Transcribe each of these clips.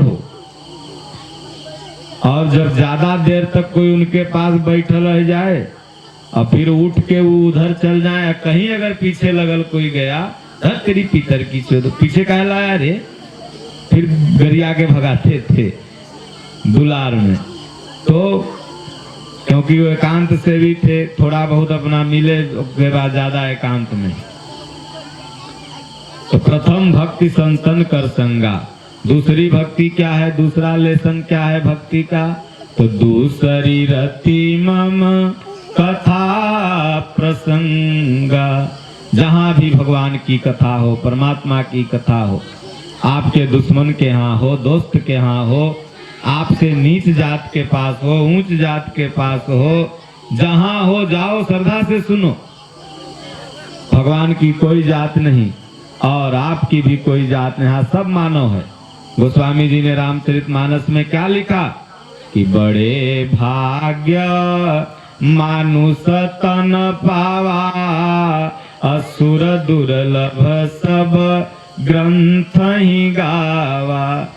हो। और जब ज्यादा देर तक कोई उनके पास बैठल रह जाए और फिर उठ के वो उधर चल जाए, कहीं अगर पीछे लगल कोई गया, तेरी पीतर की चोद पीछे कह लाया रे, फिर गरिया के भगाते थे दुलार में। तो क्योंकि वो एकांत से भी थे, थोड़ा बहुत अपना मिले के बाद ज्यादा एकांत में। तो प्रथम भक्ति संतन कर संगा। दूसरी भक्ति क्या है, दूसरा लेसन क्या है भक्ति का? तो दूसरी रति मम कथा प्रसंगा। जहां भी भगवान की कथा हो, परमात्मा की कथा हो, आपके दुश्मन के यहाँ हो, दोस्त के यहाँ हो, आपसे नीच जात के पास हो, ऊंच जात के पास हो, जहां हो जाओ श्रद्धा से सुनो। भगवान की कोई जात नहीं और आपकी भी कोई जात नहीं, सब मानव है। गोस्वामी जी ने रामचरितमानस में क्या लिखा कि बड़े भाग्य मानुष तन पावा, असुर दुर्लभ सब ग्रंथ ही गावा।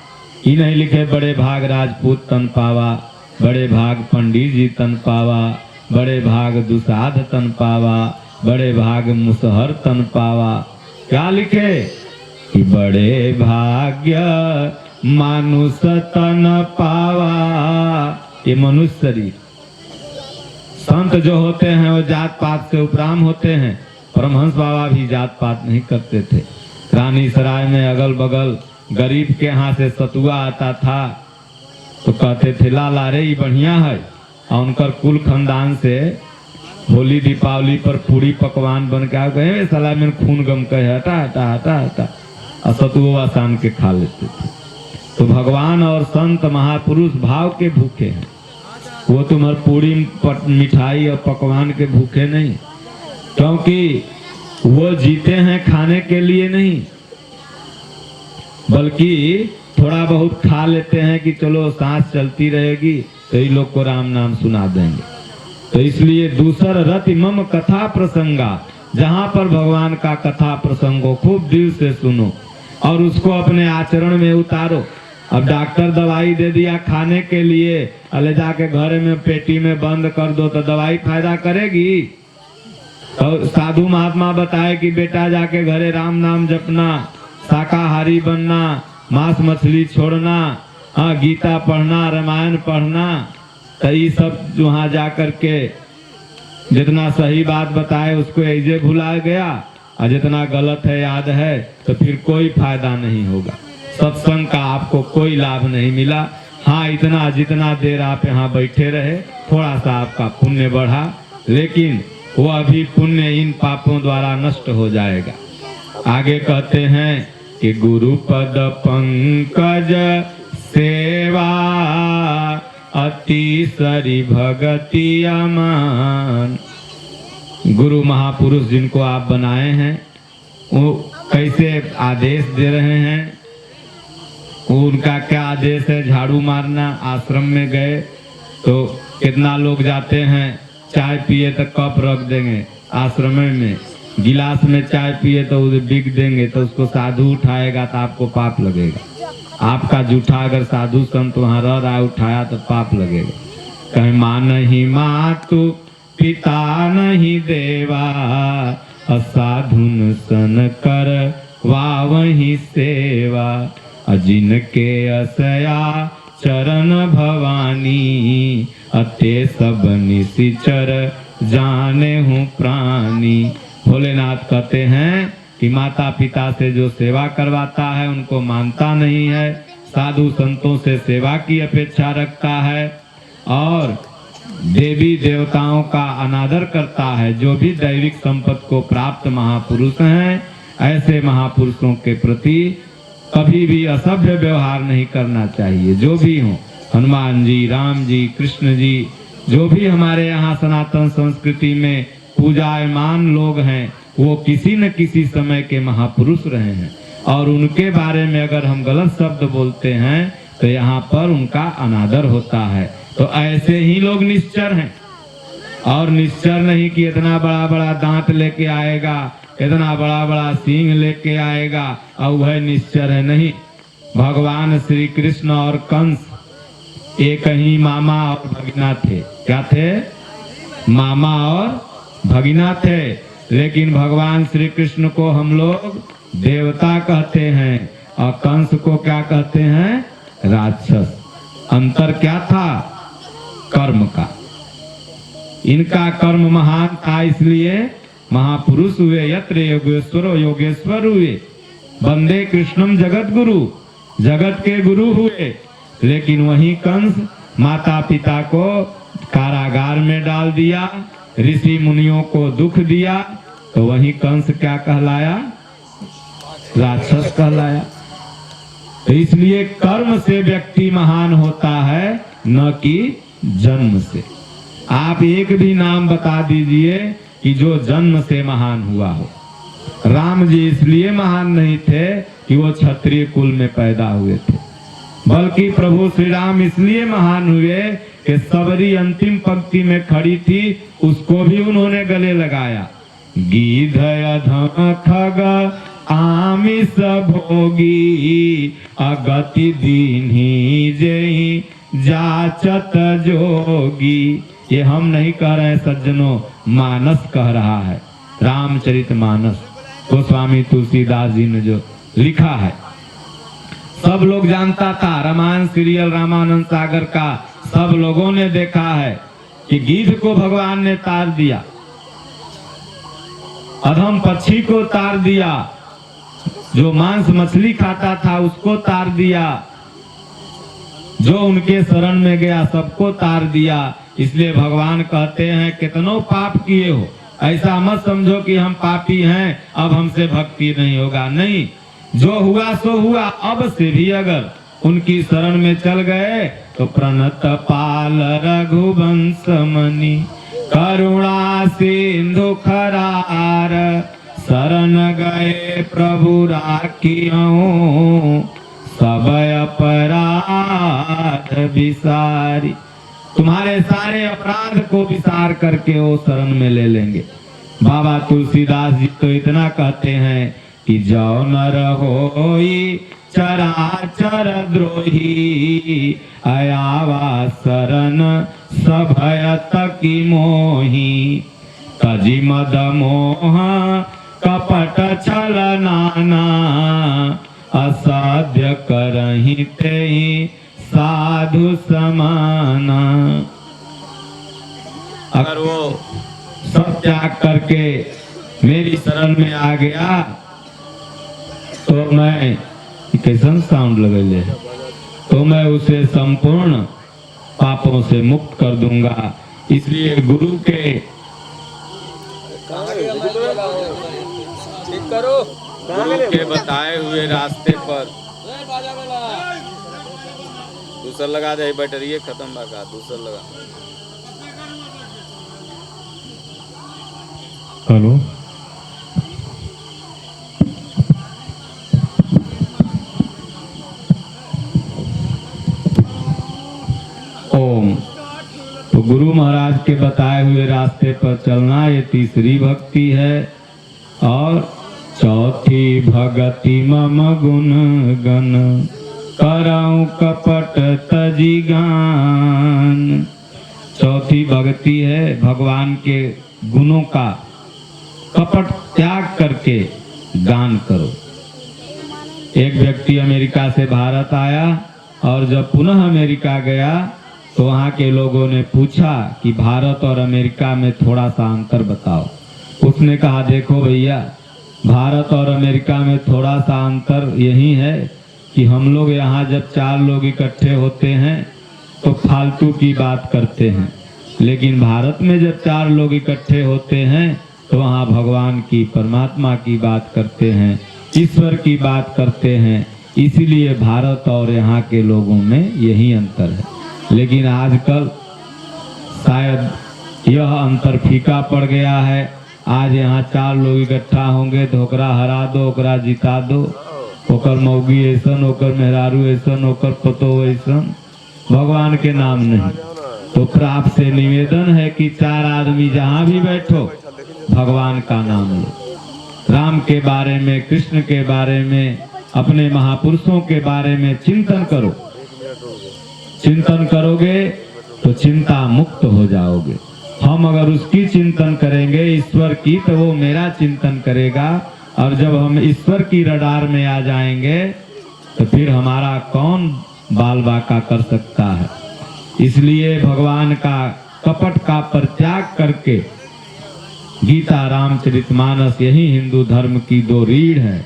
ये नहीं लिखे बड़े भाग राजपूत तन पावा, बड़े भाग पंडित जी तन पावा, बड़े भाग दुसाध तन पावा, बड़े भाग मुसहर तन पावा। क्या लिखे कि बड़े भाग्य मानुष तन पावा। ये मनुष्य शरीर। संत जो होते हैं वो जात पात से उपराम होते हैं। परमहंस बाबा भी जात पात नहीं करते थे। रानी सराय में अगल बगल गरीब के यहाँ से सतुआ आता था तो कहते थे लाला रे ये बढ़िया है, और उनकर कुल खानदान से होली दीपावली पर पूरी पकवान बन के आ गए, सलाह में खून गम कहे हटा हटा हटा हटा, और सतुआ शाम के खा लेते थे। तो भगवान और संत महापुरुष भाव के भूखे हैं। वो तुम्हार पूरी मिठाई और पकवान के भूखे नहीं, क्योंकि वो जीते हैं खाने के लिए नहीं, बल्कि थोड़ा बहुत खा लेते हैं कि चलो सांस चलती रहेगी तो ये लोग को राम नाम सुना देंगे। तो इसलिए दूसर रति मम कथा प्रसंगा। जहां पर भगवान का कथा प्रसंग हो खूब दिल से सुनो और उसको अपने आचरण में उतारो। अब डॉक्टर दवाई दे दिया खाने के लिए, ले जाके घर में पेटी में बंद कर दो तो दवाई फायदा करेगी? तो साधु महात्मा बताए कि बेटा जाके घरे राम नाम जपना, शाकाहारी बनना, मांस मछली छोड़ना, गीता पढ़ना, रामायण पढ़ना। तो ये सब वहां जा करके जितना सही बात बताए उसको ऐसे भुला गया, और जितना गलत है याद है, तो फिर कोई फायदा नहीं होगा। सत्संग का आपको कोई लाभ नहीं मिला। हाँ, इतना जितना देर आप यहाँ बैठे रहे थोड़ा सा आपका पुण्य बढ़ा, लेकिन वो अभी पुण्य इन पापों द्वारा नष्ट हो जाएगा। आगे कहते हैं कि गुरु पद पंकज सेवा, अतिसरी भगति अमान। गुरु महापुरुष जिनको आप बनाए हैं वो कैसे आदेश दे रहे हैं? उनका क्या आदेश है? झाड़ू मारना। आश्रम में गए तो कितना लोग जाते हैं, चाय पिए तो कप रख देंगे आश्रम में, गिलास में चाय पिए तो उसे बिक देंगे, तो उसको साधु उठाएगा तो आपको पाप लगेगा। आपका जूठा अगर साधु संत वहां रह रहा उठाया तो पाप लगेगा। कहीं माँ नहीं मातु पिता नहीं देवा, असाधुन सन कर वावहि सेवा। जिनके असया चरण भवानी, अते सब निशिचर जाने हूँ प्राणी। भोलेनाथ कहते हैं कि माता पिता से जो सेवा करवाता है उनको मानता नहीं है, साधु संतों से सेवा की अपेक्षा रखता है, और देवी देवताओं का अनादर करता है। जो भी दैविक संपत्ति को प्राप्त महापुरुष हैं, ऐसे महापुरुषों के प्रति कभी भी असभ्य व्यवहार नहीं करना चाहिए। जो भी हो, हनुमान जी, राम जी, कृष्ण जी, जो भी हमारे यहाँ सनातन संस्कृति में पूजायमान लोग हैं, वो किसी न किसी समय के महापुरुष रहे हैं, और उनके बारे में अगर हम गलत शब्द बोलते हैं तो यहाँ पर उनका अनादर होता है। तो ऐसे ही लोग निश्चर हैं, और निश्चर नहीं कि इतना बड़ा बड़ा दांत लेके आएगा, इतना बड़ा बड़ा सींग लेके आएगा और वह निश्चर है। नहीं, भगवान श्री कृष्ण और कंस एक ही मामा और भगिना थे। क्या थे? मामा और भगिना थे। लेकिन भगवान श्री कृष्ण को हम लोग देवता कहते हैं और कंस को क्या कहते हैं? राक्षस। अंतर क्या था? कर्म का। इनका कर्म महान था, इसलिए महापुरुष हुए। यत्र योगेश्वरो योगेश्वर हुए। वंदे कृष्णम जगत गुरु, जगत के गुरु हुए। लेकिन वही कंस माता पिता को कारागार में डाल दिया, ऋषि मुनियों को दुख दिया, तो वही कंस क्या कहलाया? राक्षस कहलाया। तो इसलिए कर्म से व्यक्ति महान होता है, न कि जन्म से। आप एक भी नाम बता दीजिए कि जो जन्म से महान हुआ हो। राम जी इसलिए महान नहीं थे कि वो क्षत्रिय कुल में पैदा हुए थे, बल्कि प्रभु श्री राम इसलिए महान हुए कि सबरी अंतिम पंक्ति में खड़ी थी, उसको भी उन्होंने गले लगाया। गीध अधम खग आमिष भोगी, अगति दीन्ही जेहि जाचत जोगी। ये हम नहीं कह रहे हैं सज्जनों, मानस कह रहा है। रामचरित मानस गोस्वामी तुलसीदास जी ने जो लिखा है, सब लोग जानता था। रामायण सीरियल रामानंद सागर का सब लोगों ने देखा है कि गिद्ध को भगवान ने तार दिया, अधम पक्षी को तार दिया, जो मांस मछली खाता था उसको तार दिया, जो उनके शरण में गया सबको तार दिया। इसलिए भगवान कहते हैं कितनों पाप किए हो, ऐसा मत समझो कि हम पापी हैं अब हमसे भक्ति नहीं होगा। नहीं, जो हुआ सो हुआ। अब से भी अगर उनकी शरण में चल गए तो प्रणत पाल रघुवंश मणि, करुणा सिंधु खरार, शरण गए प्रभु राखियों, सब अपराध विसारी। तुम्हारे सारे अपराध को विसार करके वो शरण में ले लेंगे। बाबा तुलसीदास जी तो इतना कहते हैं कि जो नर होई चराचर द्रोही, आयावा शरण सभयत की मोही, तजी मद मोह कपट छल नाना, असाध्य करहि तेहि साधु समाना। अगर वो सब त्याग करके मेरी शरण में आ गया तो मैं कैसन साउंड लगेले, तो मैं उसे संपूर्ण पापों से मुक्त कर दूंगा। इसलिए गुरु के बताए हुए रास्ते पर दूसरा लगा दे, बैटरी खत्म लगा, दूसरा लगा। हेलो, ओम। तो गुरु महाराज के बताए हुए रास्ते पर चलना, ये तीसरी भक्ति है। और चौथी भगति मम गुण गण, करऊं कपट तजी गान। चौथी भक्ति है भगवान के गुणों का कपट त्याग करके गान करो। एक व्यक्ति अमेरिका से भारत आया और जब पुनः अमेरिका गया तो वहाँ के लोगों ने पूछा कि भारत और अमेरिका में थोड़ा सा अंतर बताओ। उसने कहा देखो भैया, भारत और अमेरिका में थोड़ा सा अंतर यही है कि हम लोग यहाँ जब 4 लोग इकट्ठे होते हैं तो फालतू की बात करते हैं, लेकिन भारत में जब 4 लोग इकट्ठे होते हैं तो वहाँ भगवान की, परमात्मा की बात करते हैं, ईश्वर की बात करते हैं। इसीलिए भारत और यहाँ के लोगों में यही अंतर है। लेकिन आजकल शायद यह अंतर फीका पड़ गया है। आज यहाँ 4 लोग इकट्ठा होंगे तो ओकरा हरा दो, ओकरा जिता दो, ओकर मौगी ऐसन, ओकर मेहरारू ऐसन, ओकर पतो ऐसन, भगवान के नाम नहीं। तो फिर आपसे निवेदन है कि 4 आदमी जहाँ भी बैठो भगवान का नाम लो, राम के बारे में, कृष्ण के बारे में, अपने महापुरुषों के बारे में चिंतन करो। चिंतन करोगे तो चिंता मुक्त हो जाओगे। हम अगर उसकी चिंतन करेंगे ईश्वर की, तो वो मेरा चिंतन करेगा। और जब हम ईश्वर की रडार में आ जाएंगे तो फिर हमारा कौन बाल बाका कर सकता है। इसलिए भगवान का कपट का परित्याग करके गीता रामचरितमानस यही हिंदू धर्म की दो रीढ़ है।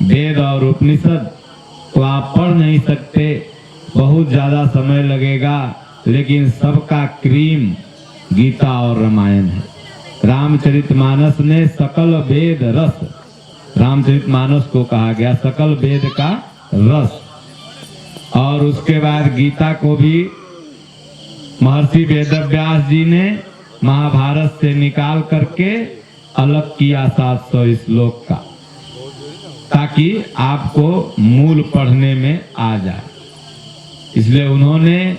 वेद और उपनिषद तो आप पढ़ नहीं सकते, बहुत ज्यादा समय लगेगा, लेकिन सबका क्रीम गीता और रामायण है। रामचरितमानस ने सकल वेद रस, रामचरितमानस को कहा गया सकल वेद का रस। और उसके बाद गीता को भी महर्षि वेदव्यास जी ने महाभारत से निकाल करके अलग किया 700 श्लोक का, ताकि आपको मूल पढ़ने में आ जाए। इसलिए उन्होंने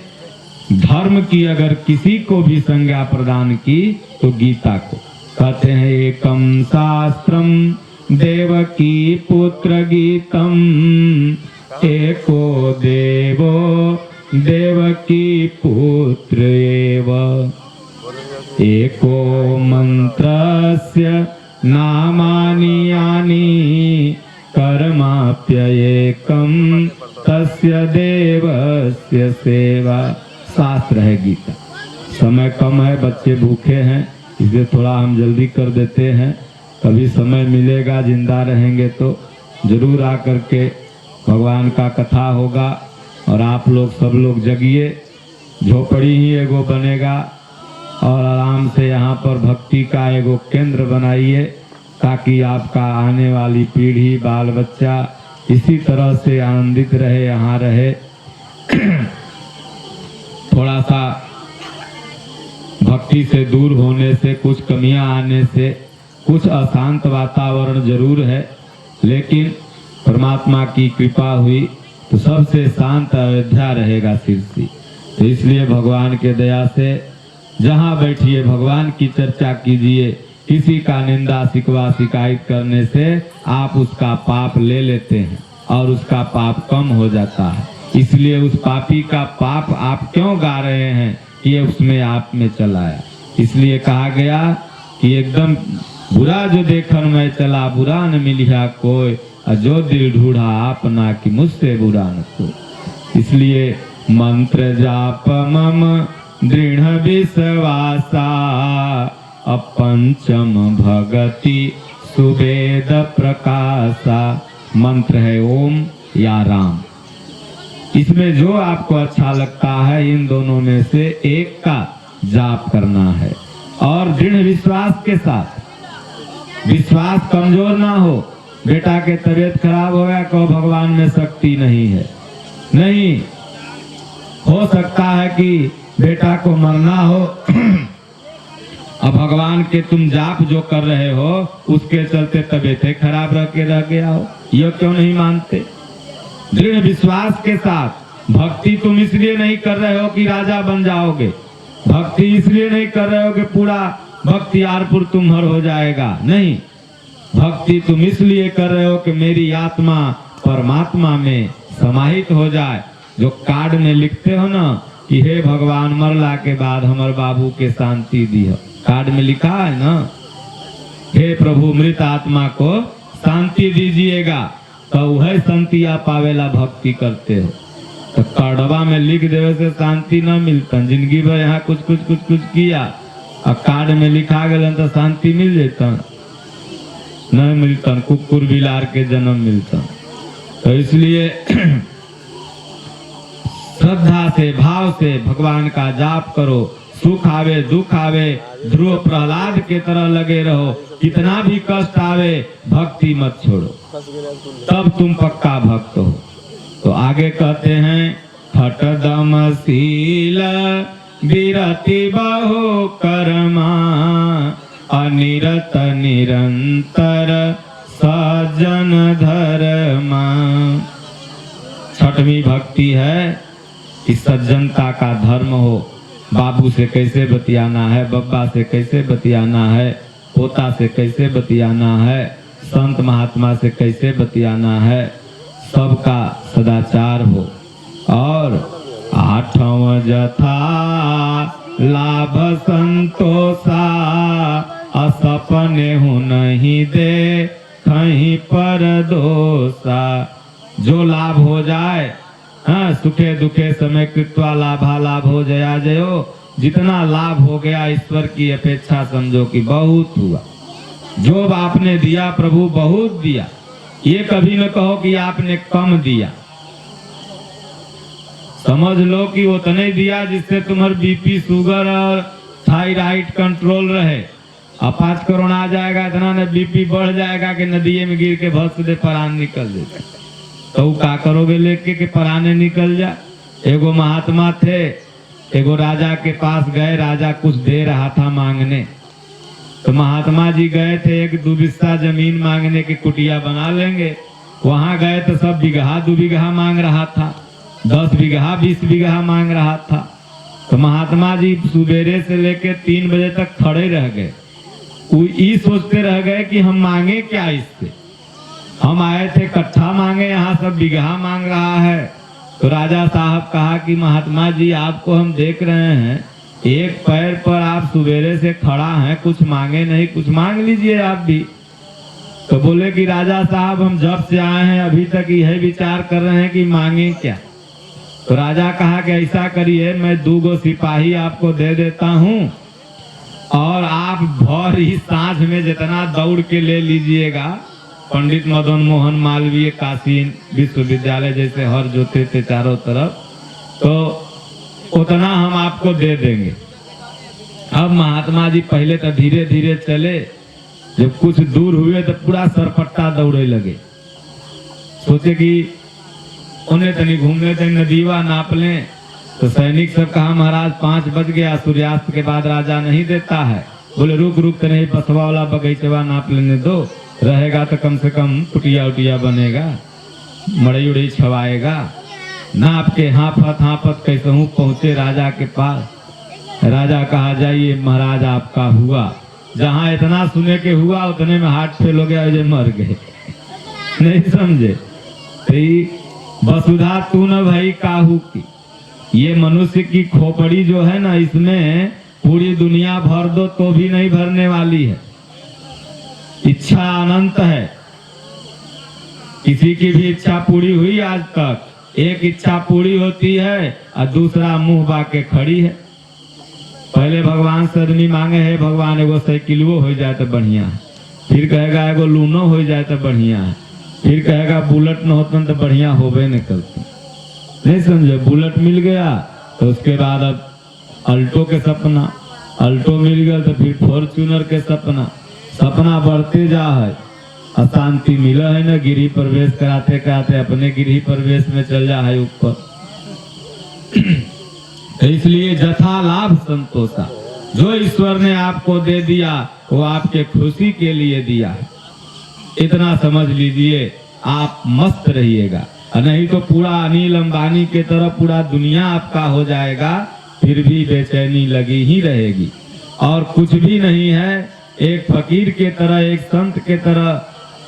धर्म की अगर किसी को भी संज्ञा प्रदान की तो गीता को। कहते हैं एकम शास्त्रम देवकी पुत्र गीतम, एको देवो देवकी पुत्र एव, एको मंत्रस्य नामानि यानि, कर्माप्येकम तस्य देवस्य सेवा। शास्त्र है गीता। समय कम है, बच्चे भूखे हैं, इसलिए थोड़ा हम जल्दी कर देते हैं। कभी समय मिलेगा, जिंदा रहेंगे तो जरूर आकर के भगवान का कथा होगा। और आप लोग सब लोग जगिए, झोपड़ी ही एगो बनेगा और आराम से यहाँ पर भक्ति का एगो केंद्र बनाइए, ताकि आपका आने वाली पीढ़ी बाल बच्चा इसी तरह से आनंदित रहे, यहाँ रहे। थोड़ा सा भक्ति से दूर होने से, कुछ कमियां आने से, कुछ अशांत वातावरण जरूर है, लेकिन परमात्मा की कृपा हुई तो सबसे शांत अयोध्या रहेगा सिरसी। तो इसलिए भगवान के दया से जहाँ बैठिए भगवान की चर्चा कीजिए। किसी का निंदा शिकवा शिकायत करने से आप उसका पाप ले लेते हैं और उसका पाप कम हो जाता है। इसलिए उस पापी का पाप आप क्यों गा रहे हैं, ये उसमें आप में चलाया। इसलिए कहा गया कि एकदम बुरा जो देखन में चला, बुरा न मिलिया कोई, और जो दिल ढूंढा आपना कि मुझसे बुरा न कोई। इसलिए मंत्र जाप मम दृढ़ विश्वासा, अपंचम भगति सुवेद प्रकाशा। मंत्र है ओम या राम। इसमें जो आपको अच्छा लगता है इन दोनों में से एक का जाप करना है, और दृढ़ विश्वास के साथ। विश्वास कमजोर ना हो। बेटा के तबीयत खराब हो गया, कहो भगवान में शक्ति नहीं है। नहीं, हो सकता है कि बेटा को मरना हो अब भगवान के तुम जाप जो कर रहे हो उसके चलते तबीयत खराब रह गया हो, ये क्यों नहीं मानते? दृढ़ विश्वास के साथ। भक्ति तुम इसलिए नहीं कर रहे हो कि राजा बन जाओगे, भक्ति इसलिए नहीं कर रहे हो कि पूरा बख्तियारपुर तुम्हार हो जाएगा। नहीं, भक्ति तुम इसलिए कर रहे हो कि मेरी आत्मा परमात्मा में समाहित हो जाए। जो कार्ड में लिखते हो ना कि हे भगवान मरला के बाद हमारे बाबू के शांति दियो, कार्ड में लिखा है ना, हे प्रभु मृत आत्मा को शांति दीजिएगा, तो वह शांतिया पावेला भक्ति करते हो। तो कार्डवा में लिख देवे से शांति न मिलता। जिंदगी भर यहाँ कुछ कुछ कुछ कुछ किया और कार्ड में लिखा गया तो शांति मिल जाता? नहीं मिलता, कुकुर बिलार के जन्म मिलता। तो इसलिए श्रद्धा से भाव से भगवान का जाप करो। सुख आवे दुख आवे ध्रुव प्रहलाद के तरह लगे रहो। कितना भी कष्ट आवे भक्ति मत छोड़ो, तब तुम पक्का भक्त हो। तो आगे कहते हैं हठ दमशील विरति बहु कर्मा, अनिरत निरंतर सज्जन धर्मा। छठवीं भक्ति है कि सज्जनता का धर्म हो। बाबू से कैसे बतियाना है, बब्बा से कैसे बतियाना है, पोता से कैसे बतियाना है, संत महात्मा से कैसे बतियाना है, सबका सदाचार हो। और 8वां जथा लाभ संतोषा, असपने हूँ नहीं दे कहीं पर दोषा। जो लाभ हो जाए, हाँ, सुखे दुखे समय कृत्वा लाभा लाभ हो जया जयो। जितना लाभ हो गया ईश्वर की अपेक्षा समझो कि बहुत हुआ। जो आपने दिया प्रभु बहुत दिया, ये कभी न कहो कि आपने कम दिया। समझ लो कि उतने दिया जिससे तुम्हारे बीपी शुगर और थायराइड कंट्रोल रहे। अब 5 करोड़ आ जाएगा इतना न बीपी बढ़ जाएगा कि नदिये में गिर के भस्म दे परान निकल जाएगा। तो क्या करोगे लेके के पराने निकल जा। एगो महात्मा थे, एगो राजा के पास गए, राजा कुछ दे रहा था मांगने। तो महात्मा जी गए थे, एक 2 बिस्सा जमीन मांगने की कुटिया बना लेंगे। वहां गए तो सब बीघा 2 बीघा मांग रहा था, 10 बीघा 20 बीघा मांग रहा था। तो महात्मा जी सुबेरे से लेकर 3 बजे तक खड़े रह गए। वो ये सोचते रह गए कि हम मांगे क्या इससे। हम आए थे कट्ठा मांगे, यहाँ सब बीघा मांग रहा है। तो राजा साहब कहा कि महात्मा जी आपको हम देख रहे हैं, एक पैर पर आप सुबेरे से खड़ा हैं, कुछ मांगे नहीं, कुछ मांग लीजिए आप भी। तो बोले कि राजा साहब हम जब से आए हैं अभी तक यही विचार कर रहे हैं कि मांगे क्या। तो राजा कहा कि ऐसा करिए, मैं 2 सिपाही आपको दे देता हूँ और आप भर ही सांझ में जितना दौड़ के ले लीजिएगा। पंडित मदन मोहन मालवीय काशी विश्वविद्यालय जैसे हर जोते थे चारों तरफ, तो उतना हम आपको दे देंगे। अब महात्मा जी पहले तो धीरे धीरे चले, जब कुछ दूर हुए तो पूरा सरपट्टा दौड़े लगे। सोचे कि उन्हें तनी घूमने तक नदीवा नाप लें। तो सैनिक सब कहा महाराज 5 बज गया, सूर्यास्त के बाद राजा नहीं देता है। बोले रुक रुक तो नहीं, बसवा वाला बगीचवा नाप लेने दो, रहेगा तो कम से कम कुटिया उटिया बनेगा, मड़ई उड़ई छवाएगा। नाप के हाफत कैसे हूँ पहुंचे राजा के पास। राजा कहा जाइए महाराज आपका हुआ। जहाँ इतना सुने के हुआ उतने में हार्ट फेल हो गया, जो मर गए। नहीं समझे। वसुधा तू न भाई काहू की, ये मनुष्य की खोपड़ी जो है ना, इसमें पूरी दुनिया भर दो तो भी नहीं भरने वाली है। इच्छा अनंत है। किसी की भी इच्छा पूरी हुई आज तक? एक इच्छा पूरी होती है और दूसरा मुंह बाके खड़ी है। पहले भगवान से आदमी मांगे है भगवान एगो साइकिलवो हो जाए तो बढ़िया है, फिर कहेगा एगो लूनो हो जाए तो बढ़िया है, फिर कहेगा बुलेट न होता तो बढ़िया होबे नहीं करती। नहीं समझे। बुलेट मिल गया तो उसके बाद अब अल्टो के सपना, अल्टो मिल गया तो फिर फॉर्च्यूनर के सपना, सपना बढ़ते जा है। अशांति मिला है ना, गिरी प्रवेश कराते कराते अपने गिरी प्रवेश में चल जा है ऊपर। इसलिए जथा लाभ संतोषा, जो ईश्वर ने आपको दे दिया वो आपके खुशी के लिए दिया है। इतना समझ लीजिए, आप मस्त रहिएगा। नहीं तो पूरा अनिल अंबानी के तरह पूरा दुनिया आपका हो जाएगा, फिर भी बेचैनी लगी ही रहेगी और कुछ भी नहीं है। एक फकीर के तरह, एक संत के तरह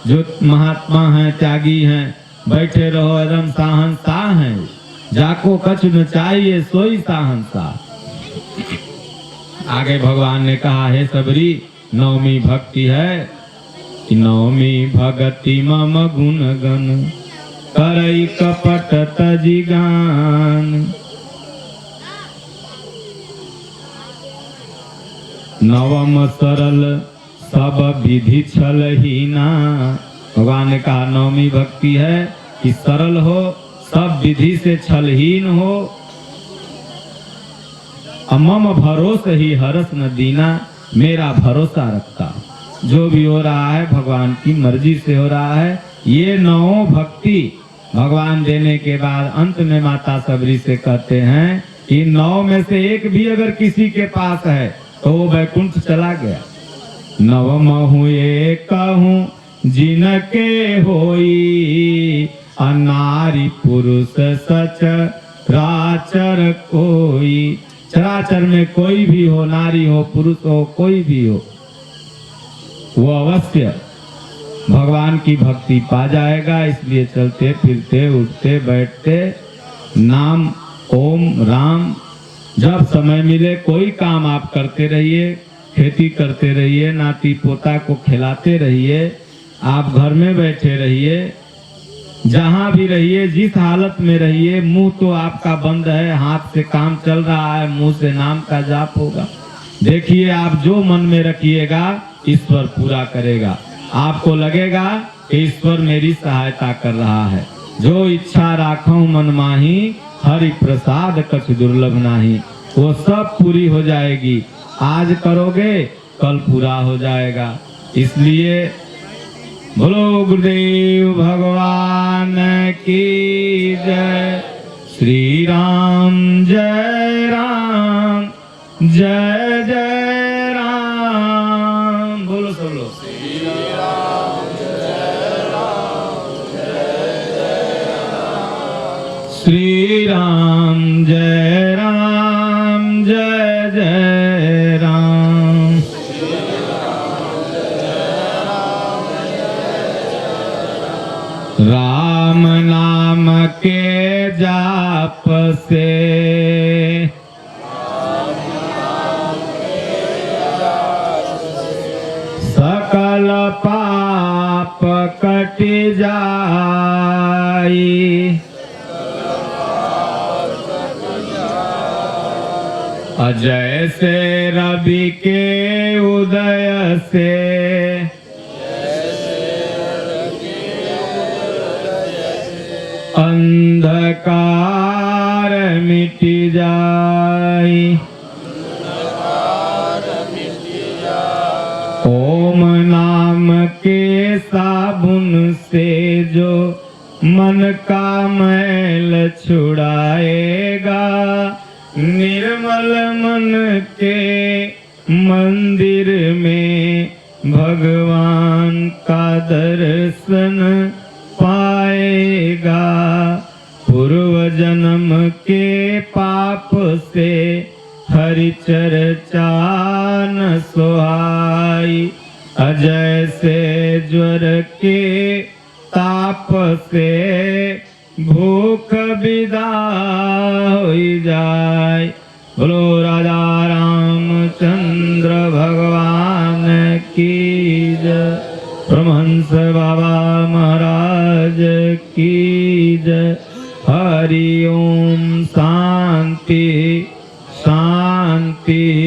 जो महात्मा हैं, त्यागी हैं, बैठे रहो एकदम साहनशाह हैं। जाको कछ न चाहिए सोई साहनशाह। आगे भगवान ने कहा है सबरी, नवमी भक्ति है कि नवमी भगति मम गुण गण, करई कपट तजी गान। नवम सरल सब विधि छल ही ना। भगवान ने कहा नवमी भक्ति है कि सरल हो, सब विधि से छलहीन हो। मम भरोसा ही हरस न दीना, मेरा भरोसा रखता। जो भी हो रहा है भगवान की मर्जी से हो रहा है। ये 9 भक्ति भगवान देने के बाद अंत में माता सबरी से कहते हैं कि 9 में से एक भी अगर किसी के पास है तो वो वैकुंठ चला गया। नवम हुए कहूँ जिनके होई, अनारी पुरुष सच राचर कोई। चराचर में कोई भी हो, नारी हो पुरुष हो कोई भी हो, वो अवश्य भगवान की भक्ति पा जाएगा। इसलिए चलते फिरते उठते बैठते नाम ओम राम जब समय मिले कोई काम आप करते रहिए, खेती करते रहिए, नाती पोता को खिलाते रहिए, आप घर में बैठे रहिए, जहां भी रहिए, जिस हालत में रहिए, मुंह तो आपका बंद है, हाथ से काम चल रहा है, मुंह से नाम का जाप होगा। देखिए आप जो मन में रखिएगा ईश्वर पूरा करेगा। आपको लगेगा कि ईश्वर मेरी सहायता कर रहा है। जो इच्छा राखूं मन माही, हरि प्रसाद कछ दुर्लभ नाही। वो सब पूरी हो जाएगी। आज करोगे कल पूरा हो जाएगा। इसलिए बोलो गुरुदेव भगवान की जय। श्री राम जय राम जय जय राम। बोलो सब लोग श्री राम जय राम जय जय राम। श्री राम जय राम जय जय राम। राम नाम के जाप से सकल पाप कट जाई। अजय से रवि के उदय से अंधकार मिट जाई। ओम नाम के साबुन से जो मन का मैल छुड़ाएगा, निर्मल मन के मंदिर में भगवान का दर्शन पाएगा। पूर्व जन्म के पाप से हरि चर्चा न सोहाई। अजय से ज्वर के ताप से भूख विदा हो जाए। बोलो राजा रामचंद्र भगवान की जय। परमहंस बाबा महाराज की जय। हरि ओम। शांति शांति।